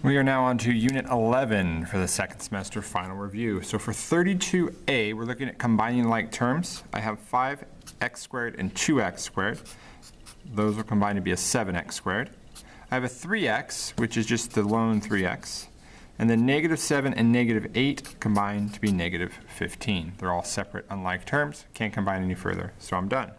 We are now on to Unit 11 for the second semester final review. So for 32A, we're looking at combining like terms. I have 5x squared and 2x squared. Those will combine to be a 7x squared. I have a 3x, which is just the lone 3x. And then negative 7 and negative 8 combine to be negative 15. They're all separate, unlike terms. Can't combine any further, so I'm done.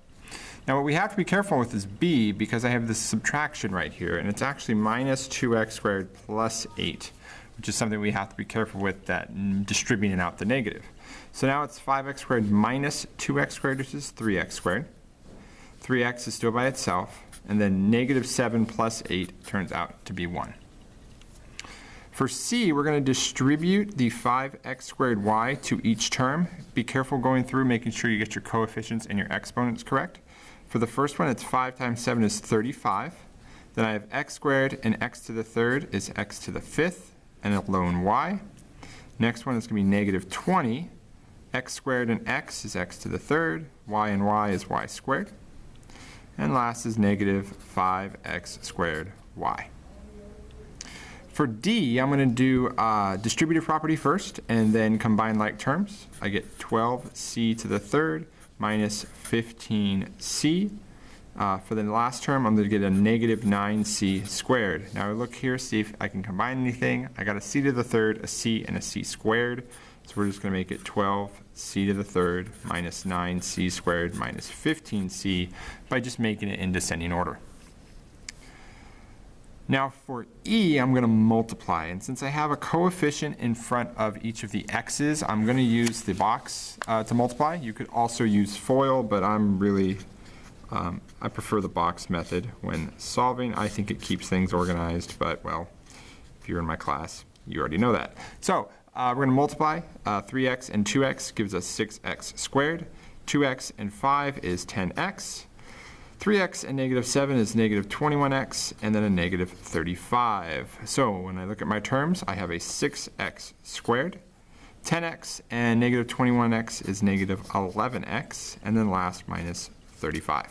Now what we have to be careful with is b, because I have this subtraction right here, and it's actually minus 2x squared plus 8, which is something we have to be careful with, that distributing out the negative. So now it's 5x squared minus 2x squared, which is 3x squared. 3x is still by itself, and then negative 7 plus 8 turns out to be 1. For c, we're going to distribute the 5x squared y to each term. Be careful going through, making sure you get your coefficients and your exponents correct. For the first one, it's 5 times 7 is 35. Then I have x squared, and x to the third is x to the fifth, and a lone y. Next one is going to be negative 20. X squared and x is x to the third. Y and y is y squared. And last is negative 5x squared y. For d, I'm going to do distributive property first, and then combine like terms. I get 12c to the third minus 15c. For the last term, I'm going to get a negative 9c squared. Now I look here, see if I can combine anything. I got a c to the third, a c, and a c squared. So we're just going to make it 12c to the third minus 9c squared minus 15c by just making it in descending order. Now for e, I'm going to multiply, and since I have a coefficient in front of each of the x's, I'm going to use the box to multiply. You could also use FOIL, but I'm really, I prefer the box method when solving. I think it keeps things organized, but well, if you're in my class, you already know that. So we're going to multiply. 3x and 2x gives us 6x squared. 2x and 5 is 10x. 3x and negative 7 is negative 21x, and then a negative 35. So when I look at my terms, I have a 6x squared. 10x and negative 21x is negative 11x, and then last minus 35.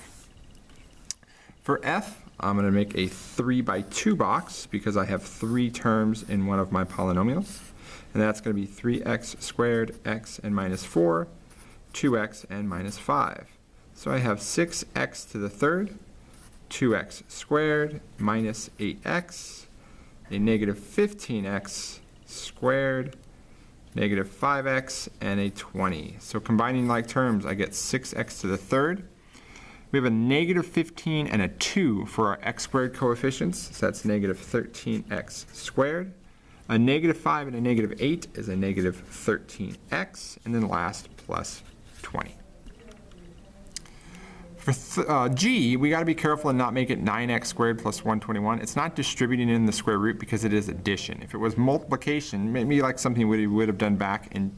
For f, I'm going to make a 3 by 2 box because I have 3 terms in one of my polynomials. And that's going to be 3x squared, x and minus 4, 2x and minus 5. So I have 6x to the third, 2x squared minus 8x, a negative 15x squared, negative 5x, and a 20. So combining like terms, I get 6x to the third. We have a negative 15 and a 2 for our x squared coefficients, so that's negative 13x squared. A negative 5 and a negative 8 is a negative 13x, and then last plus 20. For g, we got to be careful and not make it 9x squared plus 121. It's not distributing in the square root because it is addition. If it was multiplication, maybe like something we would have done back in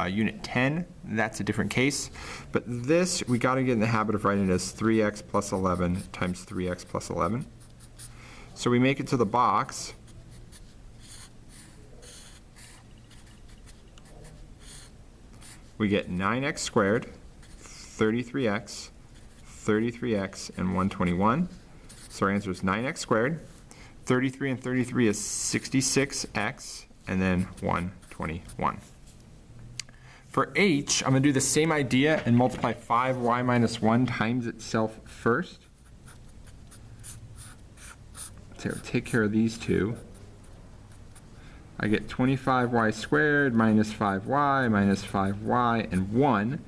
Unit 10, that's a different case. But this, we got to get in the habit of writing it as 3x plus 11 times 3x plus 11. So we make it to the box. We get 9x squared, 33x, 33x, and 121. So our answer is 9x squared. 33 and 33 is 66x, and then 121. For h, I'm going to do the same idea and multiply 5y minus 1 times itself first. So take care of these two. I get 25y squared minus 5y minus 5y and 1.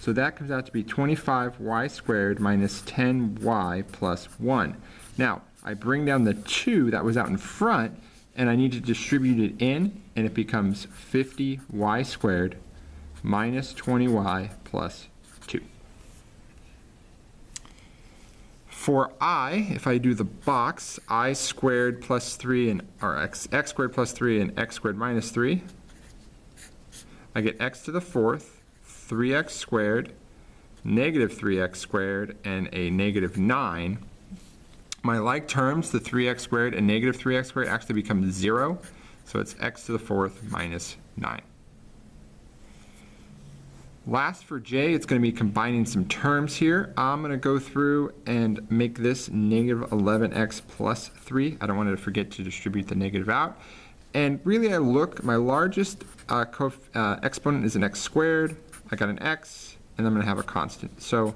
So that comes out to be 25y squared minus 10y plus 1. Now, I bring down the 2 that was out in front, and I need to distribute it in, and it becomes 50y squared minus 20y plus 2. For I, if I do the box, I squared plus 3 and or x squared plus 3 and x squared minus 3, I get x to the fourth, 3x squared, negative 3x squared, and a negative 9. My like terms, the 3x squared and negative 3x squared, actually become 0. So it's x to the fourth minus 9. Last for j, it's going to be combining some terms here. I'm going to go through and make this negative 11x plus 3. I don't want to forget to distribute the negative out. And really my largest exponent is an x squared. I got an x, and I'm going to have a constant. So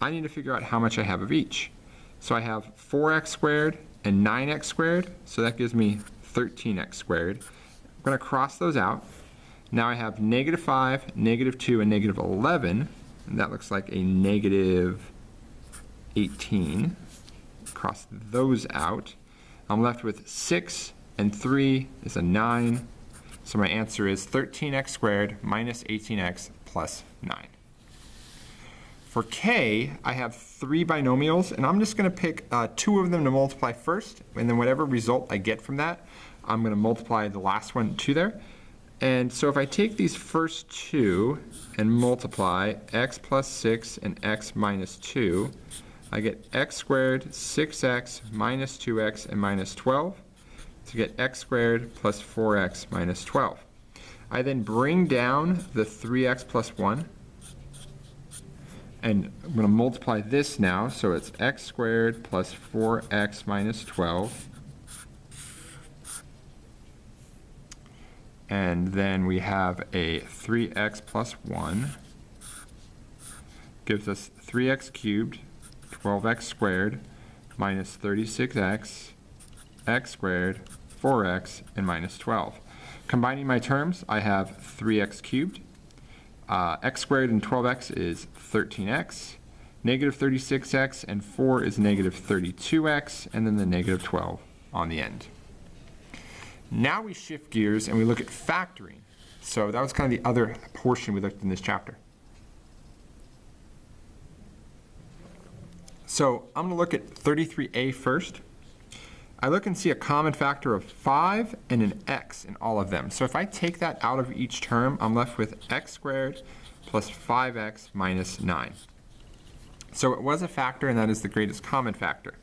I need to figure out how much I have of each. So I have 4x squared and 9x squared, so that gives me 13x squared. I'm going to cross those out. Now I have negative 5, negative 2, and negative 11, and that looks like a negative 18. Cross those out. I'm left with 6 and 3 is a 9. So my answer is 13x squared minus 18x plus 9. For k, I have 3 binomials, and I'm just going to pick 2 of them to multiply first, and then whatever result I get from that, I'm going to multiply the last one to there. And so if I take these first 2 and multiply x plus 6 and x minus 2, I get x squared, 6x minus 2x and minus 12 to get x squared plus 4x minus 12. I then bring down the 3x plus 1. And I'm going to multiply this now, so it's x squared plus 4x minus 12. And then we have a 3x plus 1. Gives us 3x cubed, 12x squared, minus 36x, x squared, 4x, and minus 12. Combining my terms, I have 3x cubed. X squared and 12x is 13x, negative 36x and 4 is negative 32x, and then the negative 12 on the end. Now we shift gears and we look at factoring. So that was kind of the other portion we looked in this chapter. So I'm going to look at 33a first. I look and see a common factor of 5 and an x in all of them. So if I take that out of each term, I'm left with x squared plus 5x minus 9. So it was a factor, and that is the greatest common factor.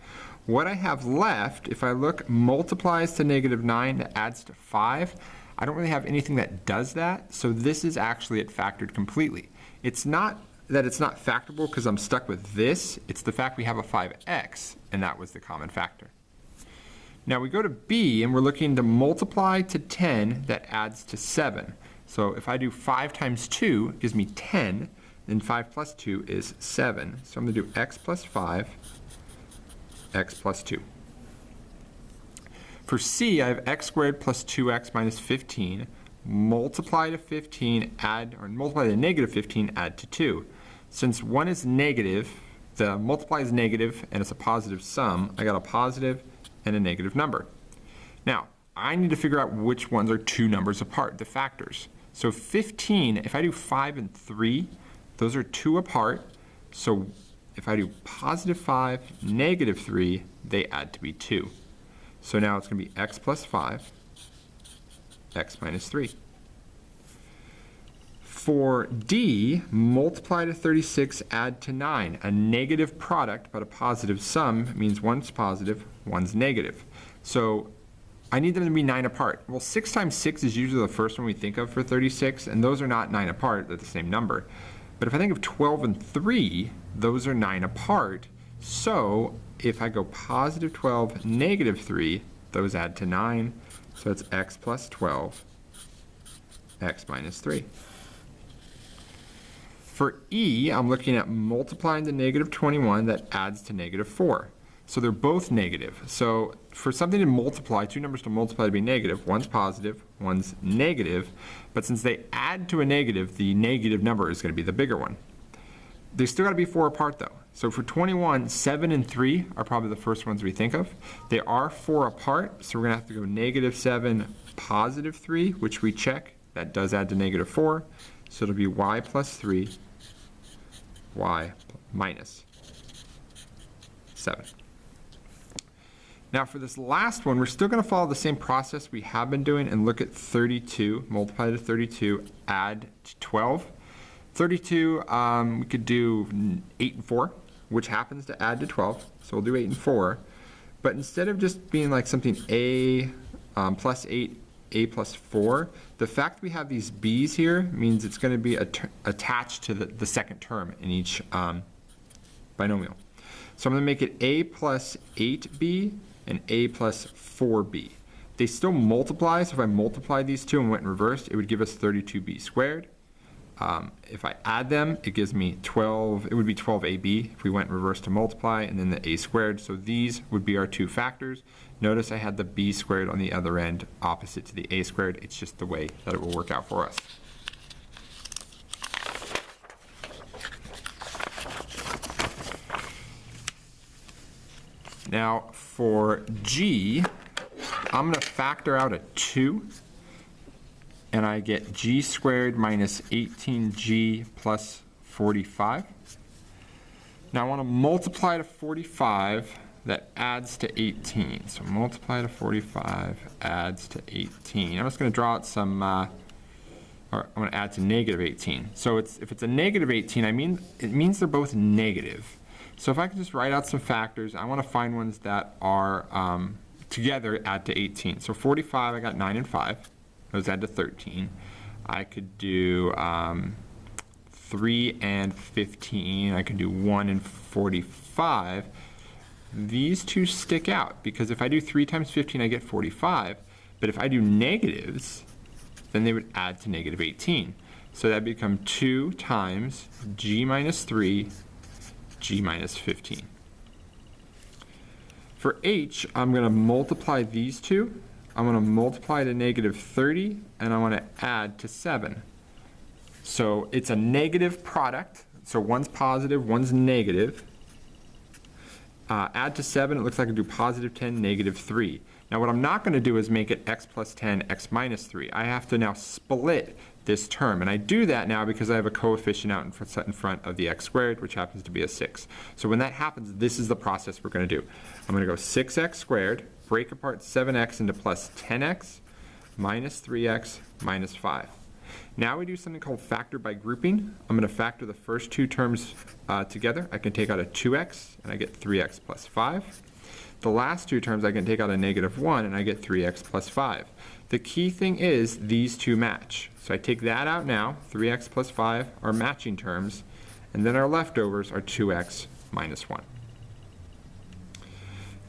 What I have left, if I look, multiplies to negative 9, that adds to 5. I don't really have anything that does that, so this is actually it factored completely. It's not that it's not factorable because I'm stuck with this. It's the fact we have a 5x, and that was the common factor. Now we go to B, and we're looking to multiply to 10 that adds to 7. So if I do 5 times 2, it gives me 10, then 5 plus 2 is 7. So I'm going to do x plus 5, x plus 2. For C, I have x squared plus 2x minus 15, multiply to 15, add, or multiply to negative 15, add to 2. Since 1 is negative, the multiply is negative, and it's a positive sum, I got a positive and a negative number. Now, I need to figure out which ones are 2 numbers apart, the factors. So 15, if I do 5 and 3, those are 2 apart. So if I do positive 5, negative 3, they add to be 2. So now it's going to be x plus 5, x minus 3. For D, multiply to 36, add to 9. A negative product, but a positive sum means one's positive, one's negative. So I need them to be 9 apart. Well, 6 times 6 is usually the first one we think of for 36, and those are not 9 apart, they're the same number. But if I think of 12 and 3, those are 9 apart. So if I go positive 12, negative 3, those add to 9. So it's x plus 12, x minus 3. For E, I'm looking at multiplying to negative 21 that adds to negative 4. So they're both negative. So for something to multiply, 2 numbers to multiply to be negative, one's positive, one's negative, but since they add to a negative, the negative number is going to be the bigger one. They still got to be 4 apart though. So for 21, 7 and 3 are probably the first ones we think of. They are 4 apart, so we're going to have to go negative 7, positive 3, which we check. That does add to negative 4. So it'll be y plus 3, y minus 7. Now for this last one, we're still going to follow the same process we have been doing and look at 32, multiply to 32, add to 12. 32, we could do 8 and 4, which happens to add to 12, so we'll do 8 and 4. But instead of just being like something a plus 8, a plus 4, the fact we have these b's here means it's going to be attached to the second term in each binomial. So I'm going to make it a plus 8b and a plus 4b. They still multiply, so if I multiply these two and went in reverse, it would give us 32b squared. If I add them, it gives me 12, it would be 12ab if we went in reverse to multiply, and then the a squared. So these would be our two factors. Notice I had the b squared on the other end opposite to the a squared. It's just the way that it will work out for us. Now for g, I'm going to factor out a 2, and I get g squared minus 18g plus 45. Now I want to multiply to 45, that adds to 18. So multiply to 45 adds to 18. I'm just going to draw out some, or I'm going to add to negative 18. So if it's a negative 18, it means they're both negative. So if I can just write out some factors, I want to find ones that are together add to 18. So 45, I got 9 and 5. Those add to 13. I could do 3 and 15. I could do 1 and 45. These two stick out because if I do 3 times 15, I get 45. But if I do negatives, then they would add to negative 18. So that would become 2 times g minus 3, g minus 15. For h, I'm going to multiply these two. I'm going to multiply to negative 30, and I want to add to 7. So it's a negative product. So one's positive, one's negative. Add to 7, it looks like I do positive 10, negative 3. Now what I'm not going to do is make it x plus 10, x minus 3. I have to now split this term, and I do that now because I have a coefficient out in front of the x squared, which happens to be a 6. So when that happens, this is the process we're going to do. I'm going to go 6x squared, break apart 7x into plus 10x, minus 3x, minus 5. Now we do something called factor by grouping. I'm going to factor the first two terms together. I can take out a 2x, and I get 3x plus 5. The last two terms I can take out a negative 1, and I get 3x plus 5. The key thing is these two match. So I take that out now. 3x plus 5 are matching terms, and then our leftovers are 2x minus 1.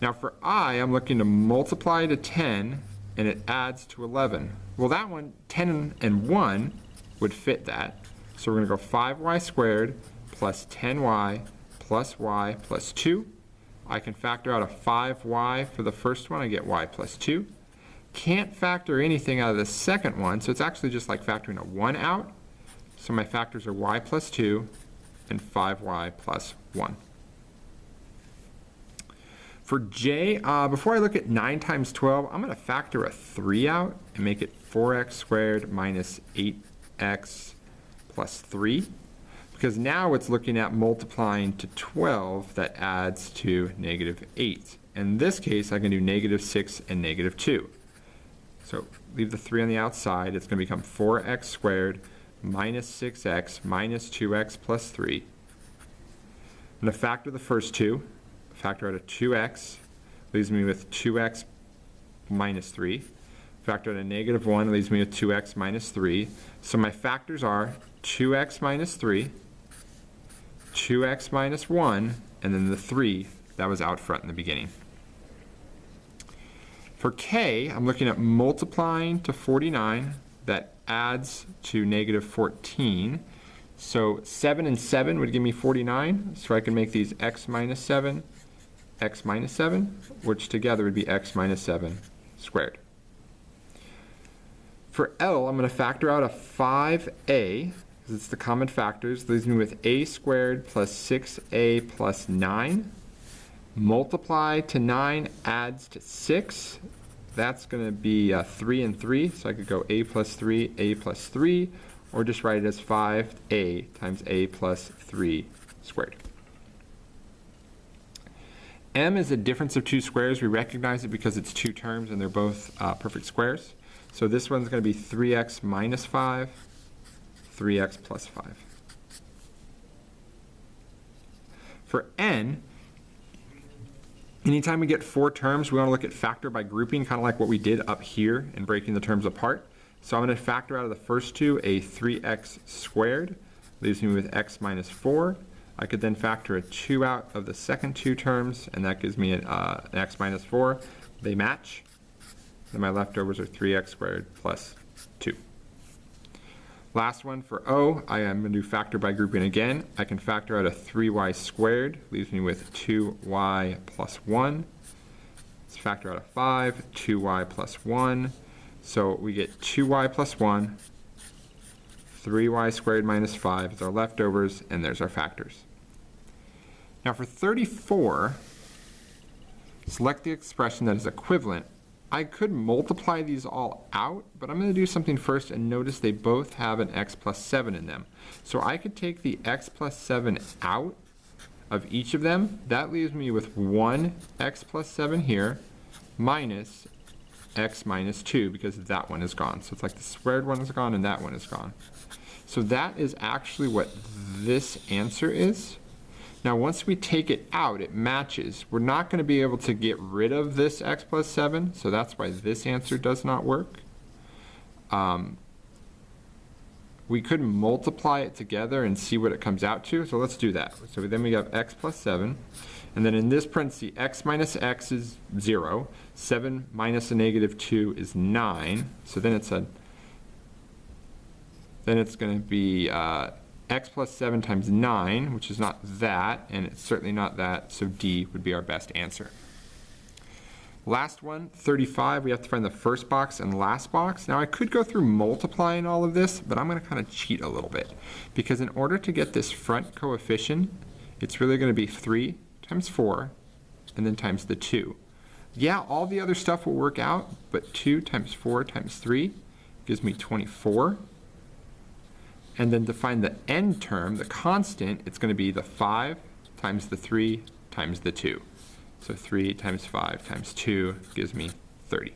Now for I, I'm looking to multiply to 10, and it adds to 11. Well, that one, 10 and 1, would fit that. So we're going to go 5y squared plus 10y plus y plus 2. I can factor out a 5y for the first one. I get y plus 2. Can't factor anything out of the second one, so it's actually just like factoring a 1 out. So my factors are y plus 2 and 5y plus 1. For j, before I look at 9 times 12, I'm going to factor a 3 out and make it 4x squared minus 8x plus 3. Because now it's looking at multiplying to 12 that adds to negative 8. In this case, I can do negative 6 and negative 2. So leave the 3 on the outside. It's going to become 4x squared minus 6x minus 2x plus 3. I'm going to factor the first two. Factor out a 2x, leaves me with 2x minus 3. Factor out a negative 1, leaves me with 2x minus 3. So my factors are 2x minus 3, 2x minus 1, and then the 3 that was out front in the beginning. For k, I'm looking at multiplying to 49. That adds to negative 14. So 7 and 7 would give me 49. So I can make these x minus 7, x minus 7, which together would be x minus 7 squared. For L, I'm going to factor out a 5a, because it's the common factors, leaves me with a squared plus 6a plus 9. Multiply to 9 adds to 6. That's going to be 3 and 3, so I could go a plus 3, or just write it as 5a times a plus 3 squared. M is a difference of two squares. We recognize it because it's two terms and they're both perfect squares. So this one's going to be 3x minus 5, 3x plus 5. For n, anytime we get four terms, we want to look at factor by grouping, kind of like what we did up here in breaking the terms apart. So I'm going to factor out of the first two a 3x squared, leaves me with x minus 4. I could then factor a 2 out of the second two terms, and that gives me an x minus 4. They match. then my leftovers are 3x squared plus 2. Last one for O, I am going to do factor by grouping again. I can factor out a 3y squared, leaves me with 2y plus 1. Let's factor out a 5, 2y plus 1. So we get 2y plus 1, 3y squared minus 5 is our leftovers, and there's our factors. Now for 34, select the expression that is equivalent. I could multiply these all out, but I'm going to do something first, and notice they both have an x plus 7 in them. So I could take the x plus 7 out of each of them. That leaves me with 1 x plus 7 here minus x minus 2, because that one is gone. So it's like the squared one is gone and that one is gone. So that is actually what this answer is. Now once we take it out, it matches. We're not going to be able to get rid of this x plus 7, so that's why this answer does not work. We could multiply it together and see what it comes out to, so let's do that. So then we have x plus 7, and then in this parenthesis, x minus x is 0, 7 minus a negative 2 is 9, so then it's going to be x plus 7 times 9, which is not that, and it's certainly not that, so D would be our best answer. Last one, 35, we have to find the first box and last box. Now I could go through multiplying all of this, but I'm going to kind of cheat a little bit, because in order to get this front coefficient, it's really going to be 3 times 4, and then times the 2. Yeah, all the other stuff will work out, but 2 times 4 times 3 gives me 24. And then to find the end term, the constant, it's going to be the 5 times the 3 times the 2. So 3 times 5 times 2 gives me 30.